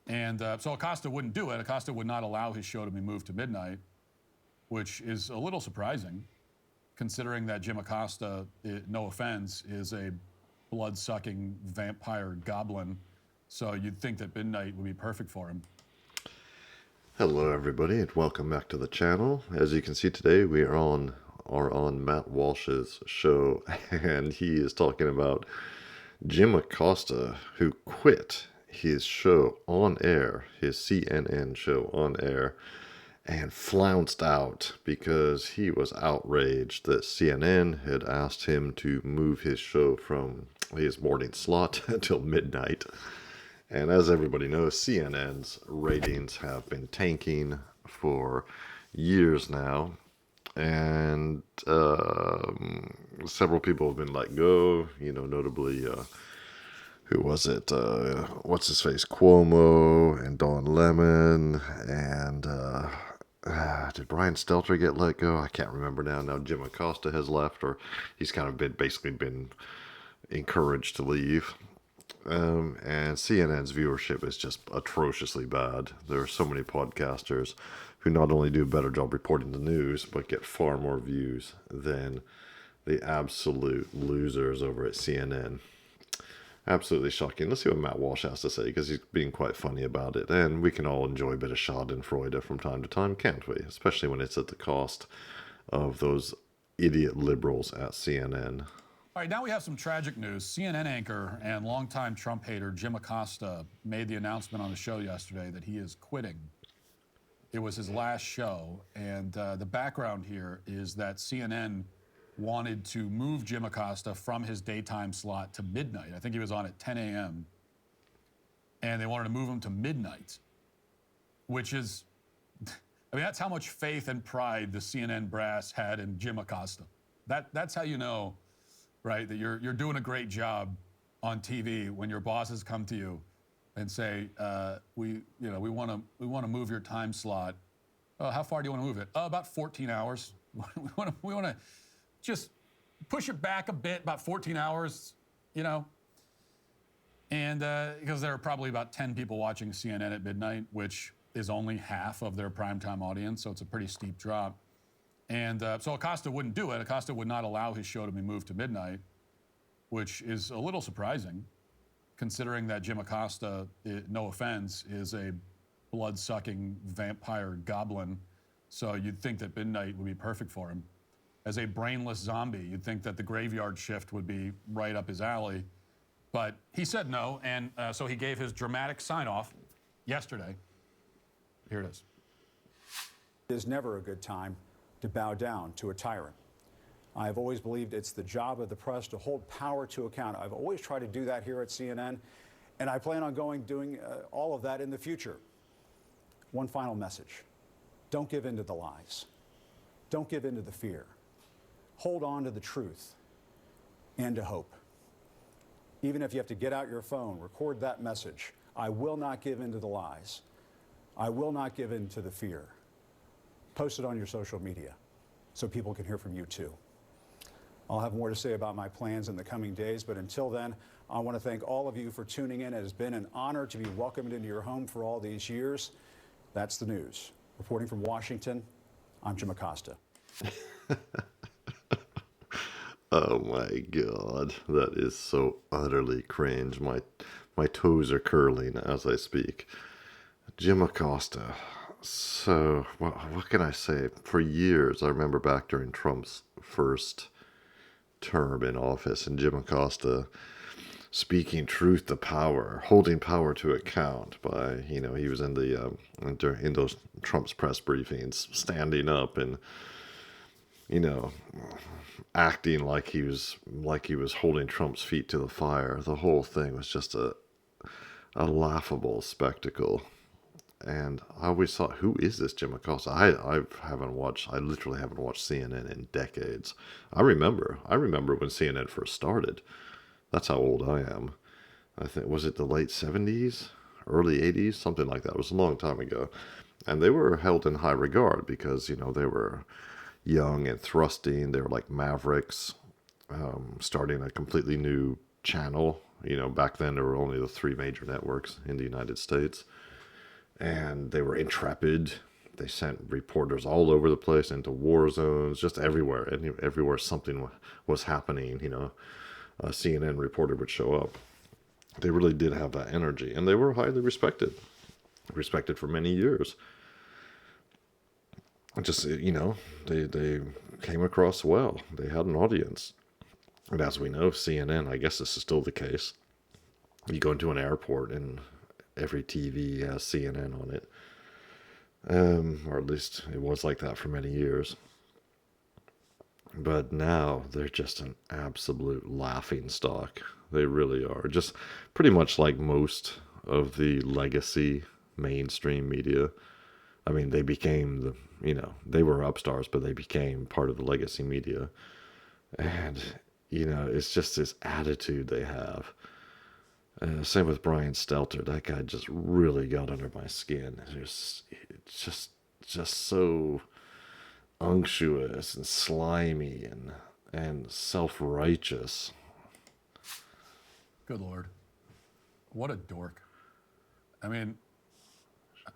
And so Acosta wouldn't do it. Acosta would not allow his show to be moved to midnight, which is a little surprising, considering that Jim Acosta, no offense, is a blood-sucking vampire goblin. So you'd think that midnight would be perfect for him. Hello everybody and welcome back to the channel. As you can see today we are on Matt Walsh's show and he is talking about Jim Acosta, who quit his show on air, his CNN show on air, and flounced out because he was outraged that CNN had asked him to move his show from his morning slot until midnight. And as everybody knows, CNN's ratings have been tanking for years now. And several people have been let go, notably, who was it? What's his face? Cuomo and Don Lemon. And did Brian Stelter get let go? I can't remember now. Now Jim Acosta has left, or he's kind of basically been encouraged to leave. And CNN's viewership is just atrociously bad. There are so many podcasters who not only do a better job reporting the news, but get far more views than the absolute losers over at CNN. Absolutely shocking. Let's see what Matt Walsh has to say, because he's being quite funny about it. And we can all enjoy a bit of schadenfreude from time to time, can't we? Especially when it's at the cost of those idiot liberals at CNN. All right, now we have some tragic news. CNN anchor and longtime Trump hater Jim Acosta made the announcement on the show yesterday that he is quitting. It was his last show, and the background here is that CNN wanted to move Jim Acosta from his daytime slot to midnight. I think he was on at 10 a.m., and they wanted to move him to midnight, which is, I mean, that's how much faith and pride the CNN brass had in Jim Acosta. That's how you know, right, that you're doing a great job on TV when your bosses come to you and say, we want to move your time slot. Oh, how far do you want to move it? About 14 hours. we want to just push it back a bit, about 14 hours, And because there are probably about 10 people watching CNN at midnight, which is only half of their primetime audience, so it's a pretty steep drop. And so Acosta wouldn't do it. Acosta would not allow his show to be moved to midnight, which is a little surprising, considering that Jim Acosta, no offense, is a blood-sucking vampire goblin. So you'd think that midnight would be perfect for him. As a brainless zombie, you'd think that the graveyard shift would be right up his alley. But he said no, and so he gave his dramatic sign-off yesterday. Here it is. It is never a good time to bow down to a tyrant. I've always believed it's the job of the press to hold power to account. I've always tried to do that here at CNN, and I plan on doing all of that in the future. One final message. Don't give in to the lies. Don't give in to the fear. Hold on to the truth and to hope. Even if you have to get out your phone, record that message. I will not give in to the lies. I will not give in to the fear. Post it on your social media so people can hear from you too. I'll have more to say about my plans in the coming days, but until then, I want to thank all of you for tuning in. It has been an honor to be welcomed into your home for all these years. That's the news. Reporting from Washington, I'm Jim Acosta. Oh my God, that is so utterly cringe. My toes are curling as I speak. Jim Acosta. So, what can I say? For years, I remember back during Trump's first term in office, and Jim Acosta speaking truth to power, holding power to account by, he was in in those Trump's press briefings, standing up and, acting like he was holding Trump's feet to the fire. The whole thing was just a laughable spectacle. And I always thought, who is this Jim Acosta? I literally haven't watched CNN in decades. I remember when CNN first started. That's how old I am. I think, was it the late 70s, early 80s, something like that. It was a long time ago. And they were held in high regard because, they were young and thrusting. They were like mavericks, starting a completely new channel. Back then there were only the three major networks in the United States. and they were intrepid. They sent reporters all over the place into war zones, just everywhere. Everywhere something was happening, a CNN reporter would show up. They really did have that energy, and they were highly respected for many years. Just, they came across well. They had an audience. And as we know, CNN, I guess this is still the case. You go into an airport and every TV has CNN on it. Or at least it was like that for many years. But now they're just an absolute laughing stock. They really are. Just pretty much like most of the legacy mainstream media. I mean, they became they were upstarts, but they became part of the legacy media. And, it's just this attitude they have. Same with Brian Stelter. That guy just really got under my skin. It's just so unctuous and slimy and self-righteous. Good Lord. What a dork. I mean,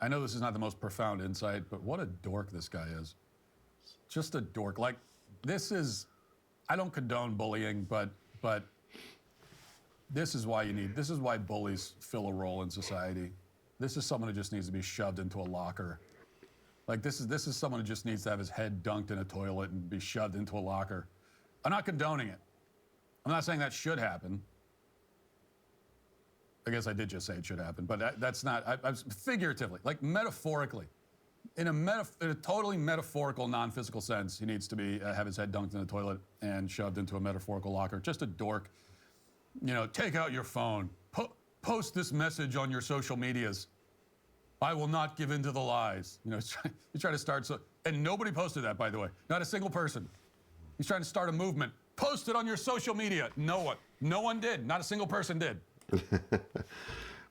I know this is not the most profound insight, but what a dork this guy is. Just a dork. Like, I don't condone bullying, but this is why bullies fill a role in society. This is someone who just needs to be shoved into a locker. Like, this is someone who just needs to have his head dunked in a toilet and be shoved into a locker. I'm not condoning it. I'm not saying that should happen. I guess I did just say it should happen, but that's not, I figuratively, like metaphorically, in a totally metaphorical, non-physical sense, he needs to be, have his head dunked in the toilet and shoved into a metaphorical locker. Just a dork. Take out your phone. Post this message on your social medias. I will not give in to the lies. He's trying to start, and nobody posted that, by the way. Not a single person. He's trying to start a movement. Post it on your social media. No one. No one did. Not a single person did.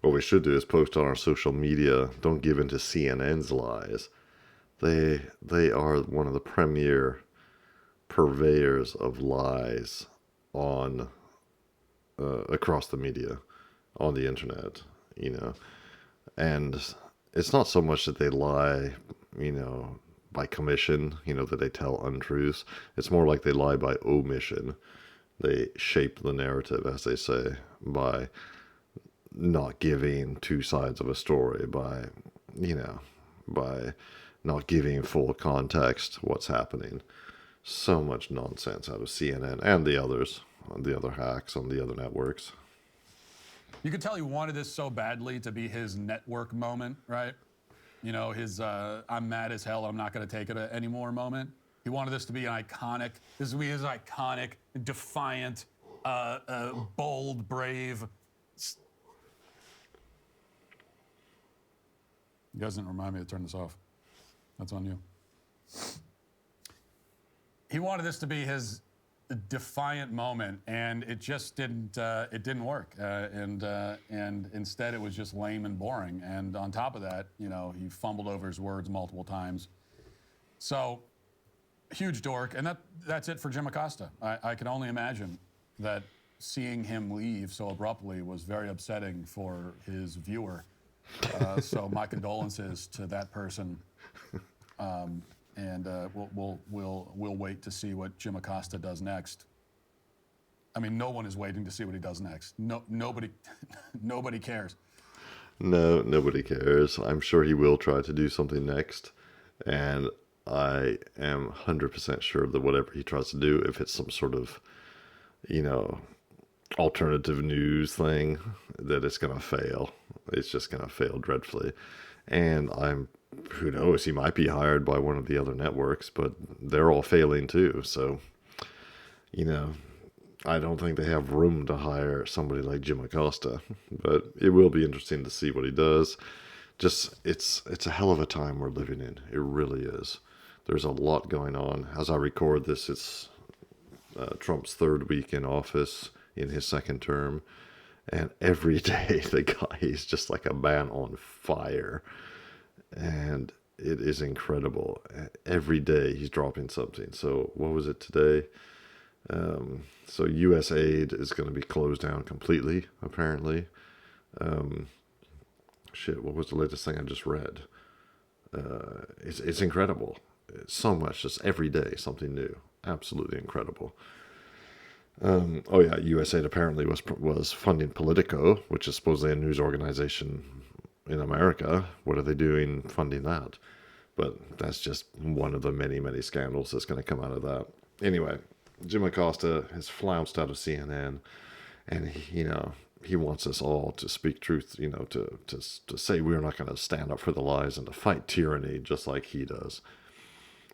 What we should do is post on our social media. Don't give in to CNN's lies. They are one of the premier purveyors of lies on across the media, on the internet, and it's not so much that they lie, by commission, that they tell untruths. It's more like they lie by omission. They shape the narrative, as they say, by not giving two sides of a story, by not giving full context what's happening. So much nonsense out of CNN and the others, on the other hacks, on the other networks. You could tell he wanted this so badly to be his network moment, right? His I'm mad as hell, I'm not going to take it anymore moment. He wanted this to be this would be his iconic, defiant, bold, brave. You guys didn't remind me to turn this off. That's on you. He wanted this to be his defiant moment, and it just didn't. It didn't work, and instead it was just lame and boring. And on top of that, he fumbled over his words multiple times. So, huge dork, and that's it for Jim Acosta. I can only imagine that seeing him leave so abruptly was very upsetting for his viewer. So my condolences to that person. And we'll wait to see what Jim Acosta does next. I mean, no one is waiting to see what he does next. Nobody cares. No, nobody cares. I'm sure he will try to do something next, and I am 100% sure that whatever he tries to do, if it's some sort of, alternative news thing, that it's gonna fail. It's just gonna fail dreadfully, and who knows, he might be hired by one of the other networks, but they're all failing too. So, I don't think they have room to hire somebody like Jim Acosta, but it will be interesting to see what he does. Just, it's a hell of a time we're living in. It really is. There's a lot going on. As I record this, it's Trump's third week in office in his second term. And every day the guy is just like a man on fire. And it is incredible. Every day he's dropping something. So what was it today? So U.S. aid is going to be closed down completely, apparently. shit, what was the latest thing I just read? It's incredible. It's so much, just every day, something new. Absolutely incredible. Oh yeah, USAID apparently was funding Politico, which is supposedly a news organization in America. What are they doing funding that? But that's just one of the many, many scandals that's going to come out of that. Anyway, Jim Acosta has flounced out of CNN, and he wants us all to speak truth, to say we're not going to stand up for the lies and to fight tyranny just like he does.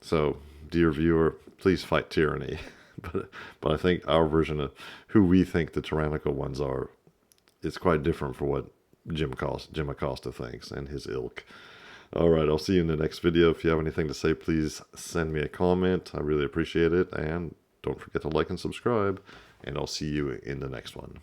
So, dear viewer, please fight tyranny. But I think our version of who we think the tyrannical ones are is quite different from what Jim Acosta thinks and his ilk. All right, I'll see you in the next video. If you have anything to say, please send me a comment. I really appreciate it. And don't forget to like and subscribe. And I'll see you in the next one.